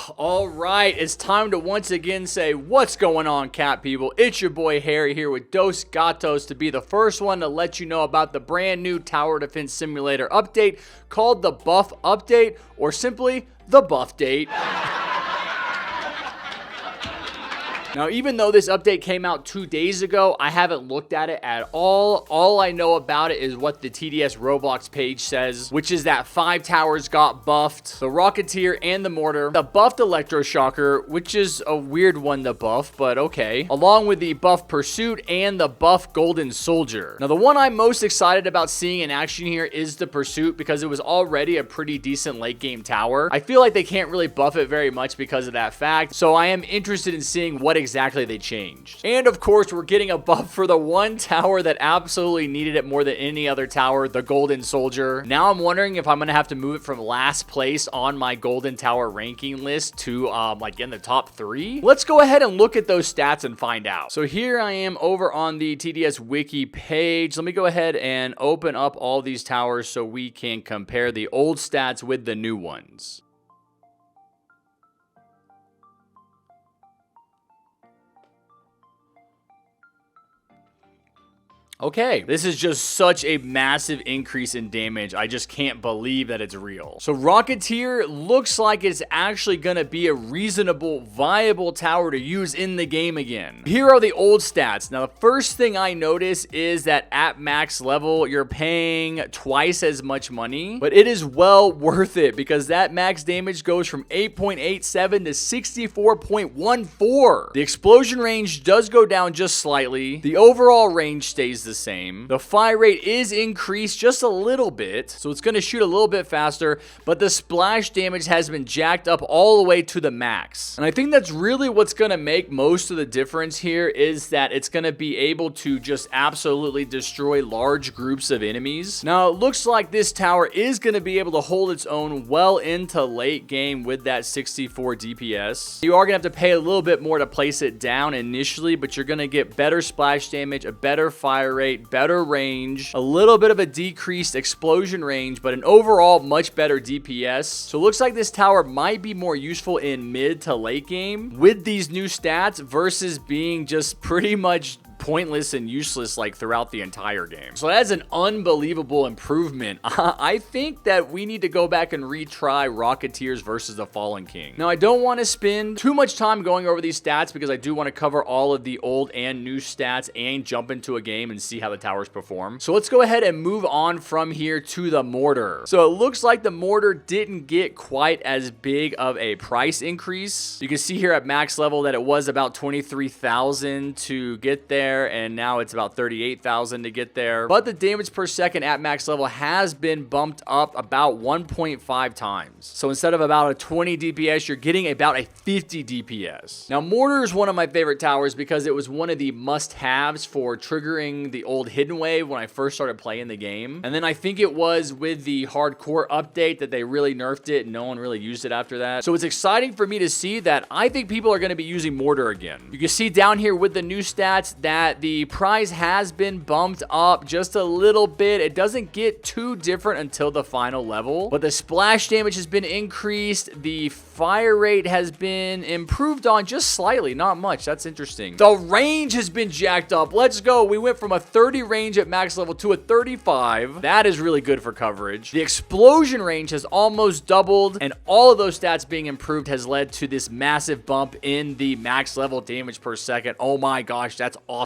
All right, it's time to once again say what's going on, cat people. It's your boy Harry here with Dos Gatos to be the first one to let you know about the brand new Tower Defense Simulator update called the Buff Update, or simply the Buff Date. Now, even though this update came out 2 days ago, I haven't looked at it at all. All I know about it is what the TDS Roblox page says, which is that 5 towers got buffed, the Rocketeer and the Mortar, the buffed Electroshocker, which is a weird one to buff, but okay, along with the buff Pursuit and the buff Golden Soldier. Now, the one I'm most excited about seeing in action here is the Pursuit, because it was already a pretty decent late game tower. I feel like they can't really buff it very much because of that fact, so I am interested in seeing what exactly they changed. And of course, we're getting a buff for the one tower that absolutely needed it more than any other tower, the Golden Soldier. Now I'm wondering if I'm gonna have to move it from last place on my Golden Tower ranking list to like in the top 3. Let's go ahead and look at those stats and find out. So here I am over on the TDS wiki page. Let me go ahead and open up all these towers so we can compare the old stats with the new ones. Okay, this is just such a massive increase in damage. I just can't believe that it's real. So Rocketeer looks like it's actually gonna be a reasonable, viable tower to use in the game again. Here are the old stats. Now, the first thing I notice is that at max level, you're paying twice as much money, but it is well worth it because that max damage goes from 8.87 to 64.14. The explosion range does go down just slightly. The overall range stays the same. The fire rate is increased just a little bit, so it's going to shoot a little bit faster, but the splash damage has been jacked up all the way to the max. And I think that's really what's going to make most of the difference here, is that it's going to be able to just absolutely destroy large groups of enemies. Now, it looks like this tower is going to be able to hold its own well into late game with that 64 DPS. You are going to have to pay a little bit more to place it down initially, but you're going to get better splash damage, a better fire rate, better range, a little bit of a decreased explosion range, but an overall much better DPS. So it looks like this tower might be more useful in mid to late game with these new stats versus being just pretty much pointless and useless like throughout the entire game. So that's an unbelievable improvement. I think that we need to go back and retry Rocketeers versus the Fallen King. Now, I don't want to spend too much time going over these stats because I do want to cover all of the old and new stats and jump into a game and see how the towers perform. So let's go ahead and move on from here to the Mortar. So it looks like the Mortar didn't get quite as big of a price increase. You can see here at max level that it was about 23,000 to get there, and now it's about 38,000 to get there. But the damage per second at max level has been bumped up about 1.5 times. So instead of about a 20 DPS, you're getting about a 50 DPS. Now, Mortar is one of my favorite towers because it was one of the must-haves for triggering the old Hidden Wave when I first started playing the game. And then I think it was with the hardcore update that they really nerfed it and no one really used it after that. So it's exciting for me to see that I think people are going to be using Mortar again. You can see down here with the new stats that the price has been bumped up just a little bit. It doesn't get too different until the final level, but the splash damage has been increased. The fire rate has been improved on just slightly, not much. That's interesting. The range has been jacked up. Let's go. We went from a 30 range at max level to a 35. That is really good for coverage. The explosion range has almost doubled, and all of those stats being improved has led to this massive bump in the max level damage per second. Oh my gosh, that's awesome.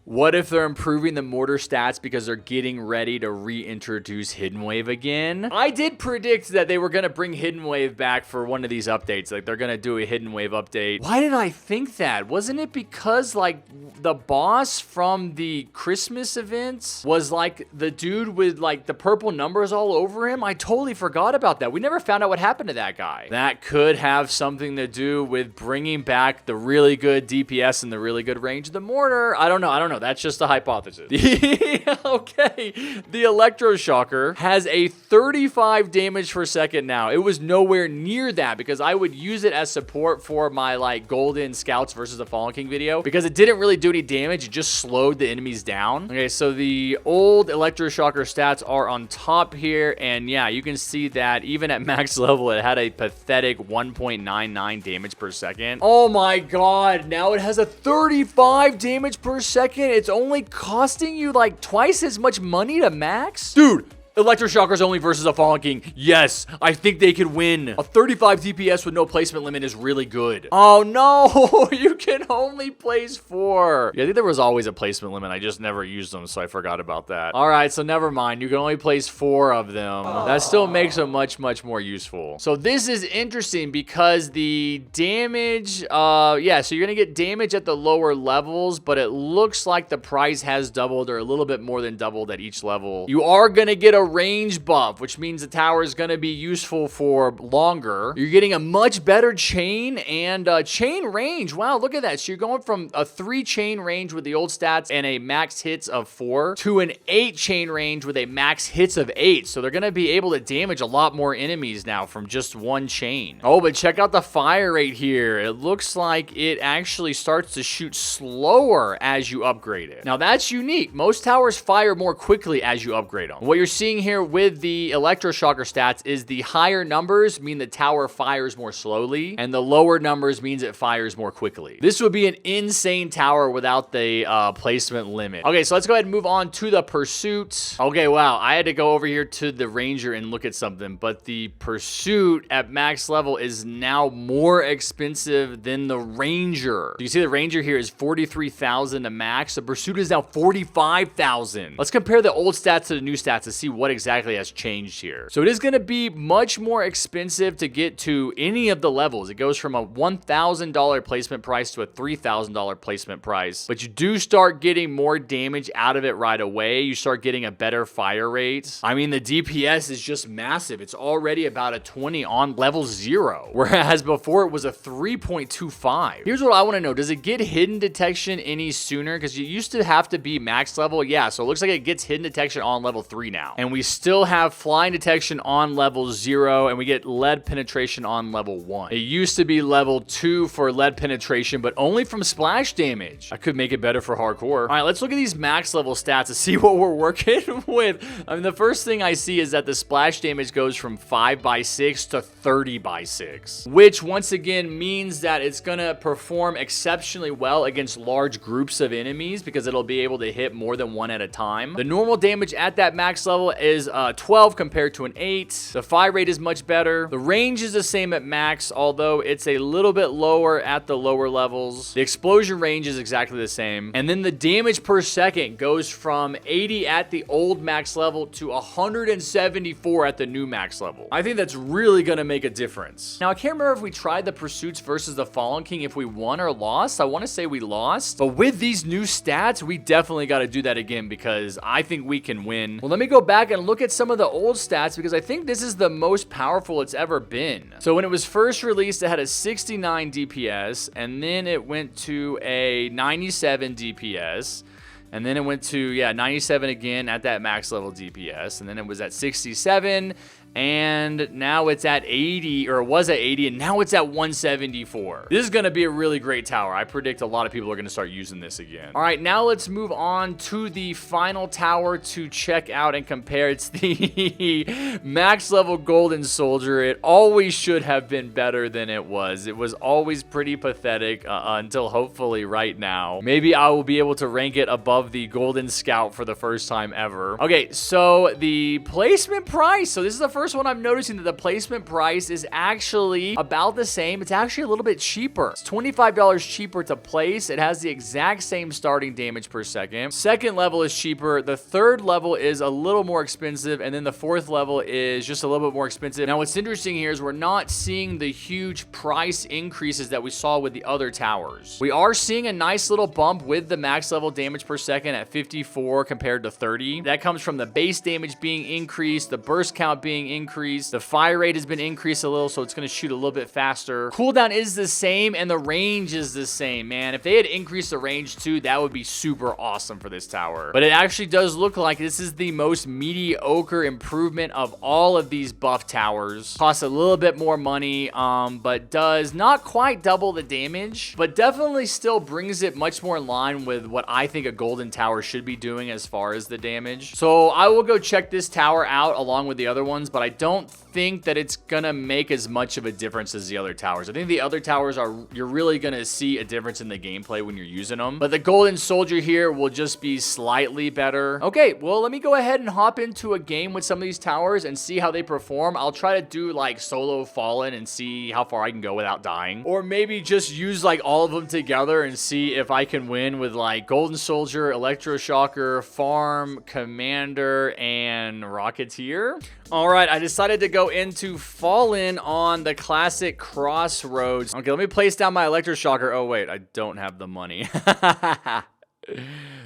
What if they're improving the Mortar stats because they're getting ready to reintroduce Hidden Wave again? I did predict that they were going to bring Hidden Wave back for one of these updates. Like, they're going to do a Hidden Wave update. Why did I think that? Wasn't it because, like, the boss from the Christmas events was, like, the dude with, like, the purple numbers all over him? I totally forgot about that. We never found out what happened to that guy. That could have something to do with bringing back the really good DPS and the really good range of the Mortar. I don't know. know. That's just a hypothesis. Okay. The electroshocker has a 35 damage per second now. It was nowhere near that because I would use it as support for my like golden scouts versus the Fallen King video because it didn't really do any damage. It just slowed the enemies down. Okay, so the old electroshocker stats are on top here, and yeah, you can see that even at max level, it had a pathetic 1.99 damage per second. Oh my god, now it has a 35 damage per second. It's only costing you like twice as much money to max? Dude, Electroshockers only versus a Fallen King. Yes, I think they could win. A 35 DPS with no placement limit is really good. Oh no, you can only place 4. Yeah, I think there was always a placement limit. I just never used them, so I forgot about that. All right, so never mind. You can only place 4 of them. That still makes them much more useful. So this is interesting because the damage, yeah, so you're gonna get damage at the lower levels, but it looks like the price has doubled or a little bit more than doubled at each level. You are gonna get a range buff, which means the tower is going to be useful for longer. You're getting a much better chain and chain range. Wow, look at that. So you're going from a 3 chain range with the old stats and a max hits of 4 to an 8 chain range with a max hits of 8. So they're going to be able to damage a lot more enemies now from just 1 chain. Oh, but check out the fire rate here. It looks like it actually starts to shoot slower as you upgrade it. Now that's unique. Most towers fire more quickly as you upgrade them. What you're seeing here with the electroshocker stats is the higher numbers mean the tower fires more slowly, and the lower numbers means it fires more quickly. This would be an insane tower without the placement limit. Okay, so let's go ahead and move on to the pursuit. Okay, wow, I had to go over here to the ranger and look at something, but the pursuit at max level is now more expensive than the ranger. You see the ranger here is 43,000 to max. The pursuit is now 45,000. Let's compare the old stats to the new stats to see what exactly has changed here. So it is going to be much more expensive to get to any of the levels. It goes from a $1,000 placement price to a $3,000 placement price, but you do start getting more damage out of it right away. You start getting a better fire rate. I mean, the DPS is just massive. It's already about a 20 on level 0, whereas before it was a 3.25. Here's what I want to know. Does it get hidden detection any sooner? Because you used to have to be max level. Yeah, so it looks like it gets hidden detection on level 3 now. And we still have flying detection on level 0, and we get lead penetration on level 1. It used to be level 2 for lead penetration, but only from splash damage. I could make it better for hardcore. All right, let's look at these max level stats to see what we're working with. I mean, the first thing I see is that the splash damage goes from 5/6 to 30/6, which once again means that it's gonna perform exceptionally well against large groups of enemies because it'll be able to hit more than 1 at a time. The normal damage at that max level is 12 compared to an 8. The fire rate is much better. The range is the same at max, although it's a little bit lower at the lower levels. The explosion range is exactly the same. And then the damage per second goes from 80 at the old max level to 174 at the new max level. I think that's really going to make a difference. Now, I can't remember if we tried the pursuits versus the Fallen King, if we won or lost. I want to say we lost. But with these new stats, we definitely got to do that again because I think we can win. Well, let me go back and look at some of the old stats because I think this is the most powerful it's ever been. So when it was first released, it had a 69 DPS, and then it went to a 97 DPS. And then it went to, yeah, 97 again at that max level DPS. And then it was at 67. And now it's at 80, or it was at 80, and now it's at 174. This is going to be a really great tower. I predict a lot of people are going to start using this again. All right, now let's move on to the final tower to check out and compare. It's the max level golden soldier. It always should have been better than it was. It was always pretty pathetic until hopefully right now. Maybe I will be able to rank it above the golden scout for the first time ever. Okay, so the placement price. So this is the first one I'm noticing that the placement price is actually about the same. It's actually a little bit cheaper. It's $25 cheaper to place. It has the exact same starting damage per second. Second level is cheaper. The third level is a little more expensive. And then the fourth level is just a little bit more expensive. Now, what's interesting here is we're not seeing the huge price increases that we saw with the other towers. We are seeing a nice little bump with the max level damage per second at 54 compared to 30. That comes from the base damage being increased, the burst count being increased. The fire rate has been increased a little, so it's going to shoot a little bit faster. Cooldown is the same, and the range is the same, man. If they had increased the range too, that would be super awesome for this tower. But it actually does look like this is the most mediocre improvement of all of these buff towers. Costs a little bit more money, but does not quite double the damage, but definitely still brings it much more in line with what I think a golden tower should be doing as far as the damage. So I will go check this tower out along with the other ones, but I don't think that it's gonna make as much of a difference as the other towers. I think the other towers you're really gonna see a difference in the gameplay when you're using them, but the golden soldier here will just be slightly better. Okay, well, let me go ahead and hop into a game with some of these towers and see how they perform. I'll try to do like solo fallen and see how far I can go without dying, or maybe just use like all of them together and see if I can win with like golden soldier, electroshocker, farm, commander, and rocketeer. All right, I decided to go into fallen on the classic crossroads. Okay, let me place down my electroshocker. Oh wait, I don't have the money.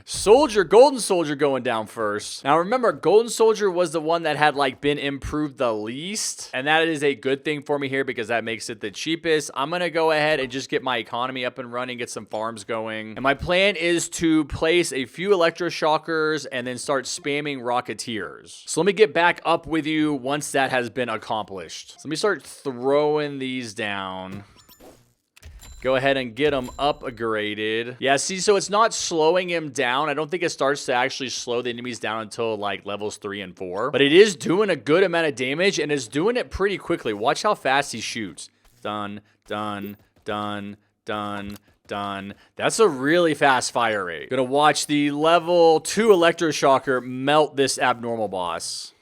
Soldier, golden soldier going down first. Now remember, golden soldier was the one that had like been improved the least, and that is a good thing for me here because that makes it the cheapest. I'm gonna go ahead and just get my economy up and running, get some farms going, and my plan is to place a few electroshockers and then start spamming rocketeers. So let me get back up with you once that has been accomplished. So let me start throwing these down. Go ahead and get him upgraded. Yeah, see, so it's not slowing him down. I don't think it starts to actually slow the enemies down until like levels 3 and 4. But it is doing a good amount of damage, and it's doing it pretty quickly. Watch how fast he shoots. Done, done, done, done, done. That's a really fast fire rate. Gonna watch the level 2 electroshocker melt this abnormal boss.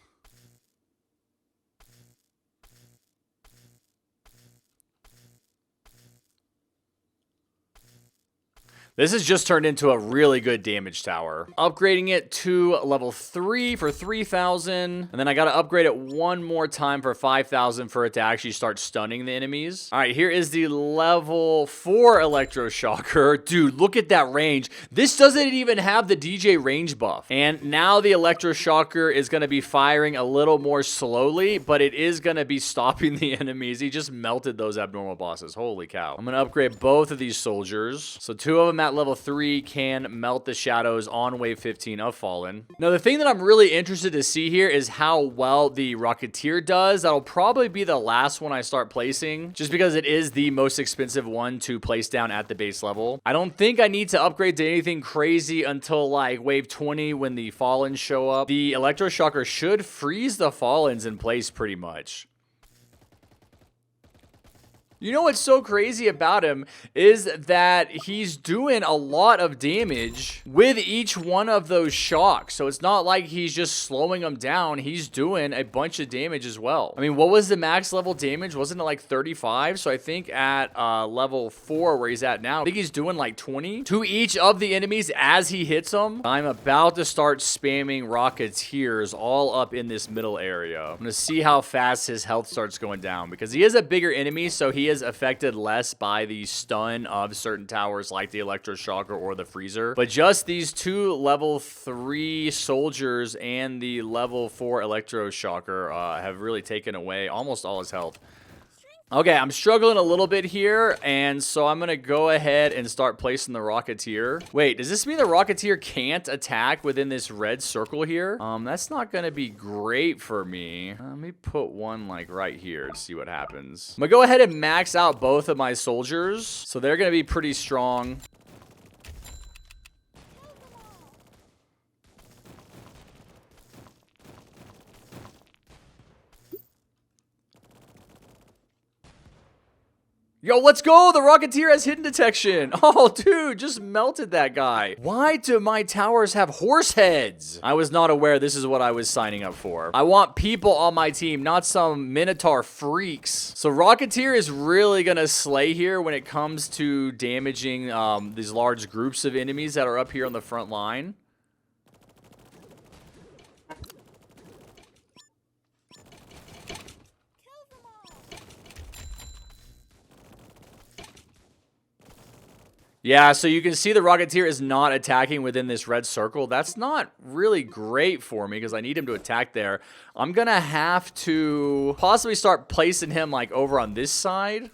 This has just turned into a really good damage tower. Upgrading it to level 3 for 3,000. And then I got to upgrade it one more time for 5,000 for it to actually start stunning the enemies. All right, here is the level 4 electroshocker. Dude, look at that range. This doesn't even have the DJ range buff. And now the electroshocker is going to be firing a little more slowly, but it is going to be stopping the enemies. He just melted those abnormal bosses. Holy cow. I'm going to upgrade both of these soldiers. So 2 of them at level 3 can melt the shadows on wave 15 of Fallen. Now, the thing that I'm really interested to see here is how well the Rocketeer does. That'll probably be the last one I start placing, just because it is the most expensive one to place down at the base level. I don't think I need to upgrade to anything crazy until like wave 20 when the Fallens show up. The Electroshocker should freeze the Fallens in place pretty much. You know what's so crazy about him is that he's doing a lot of damage with each one of those shocks. So it's not like he's just slowing them down. He's doing a bunch of damage as well. I mean, what was the max level damage? Wasn't it like 35? So I think at level 4 where he's at now, I think he's doing like 20 to each of the enemies as he hits them. I'm about to start spamming Rocketeers all up in this middle area. I'm going to see how fast his health starts going down because he is a bigger enemy, so he is affected less by the stun of certain towers like the Electroshocker or the Freezer. But just these 2 level 3 soldiers and the level 4 Electroshocker have really taken away almost all his health. Okay, I'm struggling a little bit here, and so I'm going to go ahead and start placing the Rocketeer. Wait, does this mean the Rocketeer can't attack within this red circle here? That's not going to be great for me. Let me put one, like, right here to see what happens. I'm going to go ahead and max out both of my soldiers, so they're going to be pretty strong. Yo, let's go! The Rocketeer has hidden detection! Oh, dude, just melted that guy. Why do my towers have horse heads? I was not aware this is what I was signing up for. I want people on my team, not some Minotaur freaks. So Rocketeer is really gonna slay here when it comes to damaging these large groups of enemies that are up here on the front line. Yeah, so you can see the Rocketeer is not attacking within this red circle. That's not really great for me because I need him to attack there. I'm going to have to possibly start placing him like over on this side,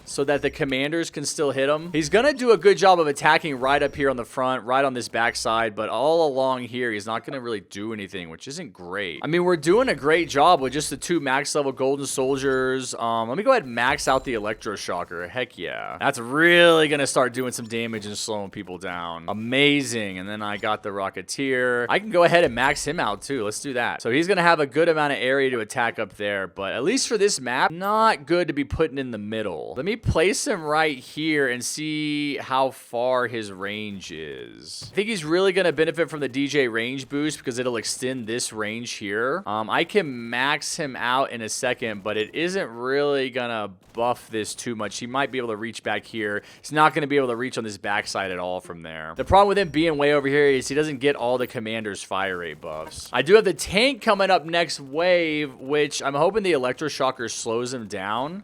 so that the commanders can still hit him. He's going to do a good job of attacking right up here on the front, right on this backside, but all along here, he's not going to really do anything, which isn't great. I mean, we're doing a great job with just the 2 max level golden soldiers. Let me go ahead and max out the electroshocker. Heck yeah. That's really going to start doing some damage and slowing people down. Amazing. And then I got the Rocketeer. I can go ahead and max him out too. Let's do that. So he's going to have a good amount of area to attack up there, but at least for this map, not good to be putting in the middle. Let me place him right here and see how far his range is. I think he's really going to benefit from the DJ range boost because it'll extend this range here. I can max him out in a second, but it isn't really going to buff this too much. He might be able to reach back here. He's not going to be able to reach on this backside at all from there. The problem with him being way over here is he doesn't get all the commander's fire rate buffs. I do have the tank coming up next wave, which I'm hoping the electroshocker slows him down.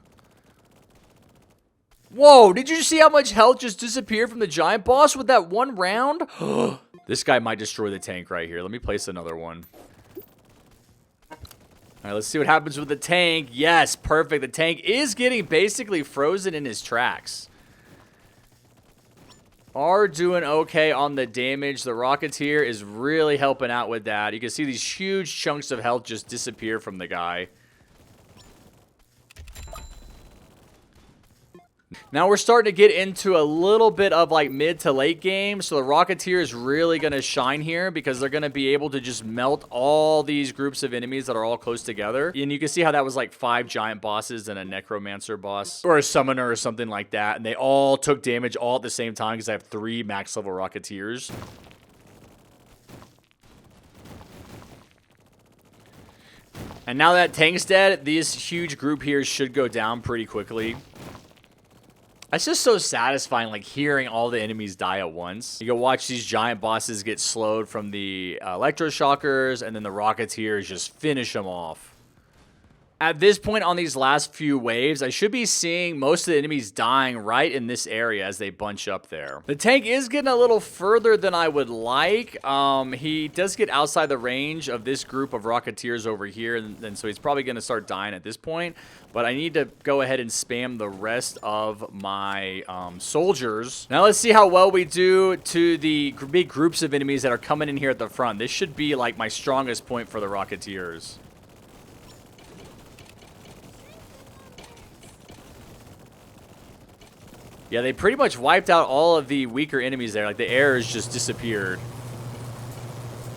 Whoa, did you see how much health just disappeared from the giant boss with that one round? This guy might destroy the tank right here. Let me place another one. All right, let's see what happens with the tank. Yes, perfect. The tank is getting basically frozen in his tracks. Are doing okay on the damage. The Rocketeer is really helping out with that. You can see these huge chunks of health just disappear from the guy. Now we're starting to get into a little bit of like mid to late game. So the Rocketeer is really going to shine here because they're going to be able to just melt all these groups of enemies that are all close together. And you can see how that was like 5 giant bosses and a necromancer boss or a summoner or something like that. And they all took damage all at the same time because I have 3 max level Rocketeers. And now that tank's dead, this huge group here should go down pretty quickly. It's just so satisfying, like, hearing all the enemies die at once. You can watch these giant bosses get slowed from the electroshockers, and then the Rocketeers just finish them off. At this point on these last few waves, I should be seeing most of the enemies dying right in this area as they bunch up there. The tank is getting a little further than I would like. He does get outside the range of this group of Rocketeers over here, and so he's probably going to start dying at this point. But I need to go ahead and spam the rest of my soldiers. Now let's see how well we do to the big groups of enemies that are coming in here at the front. This should be like my strongest point for the Rocketeers. Yeah, they pretty much wiped out all of the weaker enemies there. Like, the arrows just disappeared.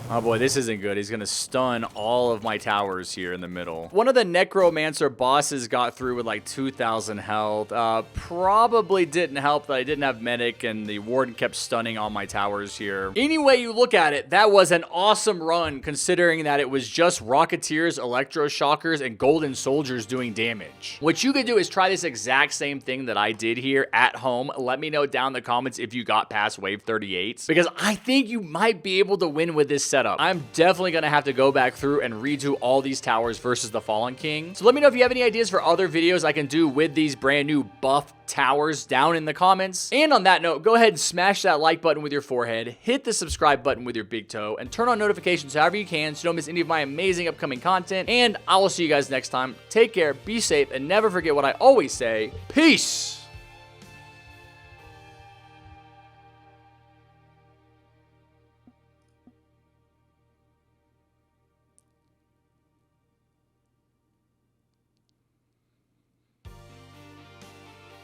Oh boy, this isn't good. He's going to stun all of my towers here in the middle. One of the necromancer bosses got through with like 2,000 health. Probably didn't help that I didn't have medic and the warden kept stunning all my towers here. Any way you look at it, that was an awesome run considering that it was just Rocketeers, electroshockers, and golden soldiers doing damage. What you could do is try this exact same thing that I did here at home. Let me know down in the comments if you got past wave 38 because I think you might be able to win with this setup. I'm definitely going to have to go back through and redo all these towers versus the Fallen King. So let me know if you have any ideas for other videos I can do with these brand new buff towers down in the comments. And on that note, go ahead and smash that like button with your forehead, hit the subscribe button with your big toe, and turn on notifications however you can so you don't miss any of my amazing upcoming content. And I will see you guys next time. Take care, be safe, and never forget what I always say. Peace!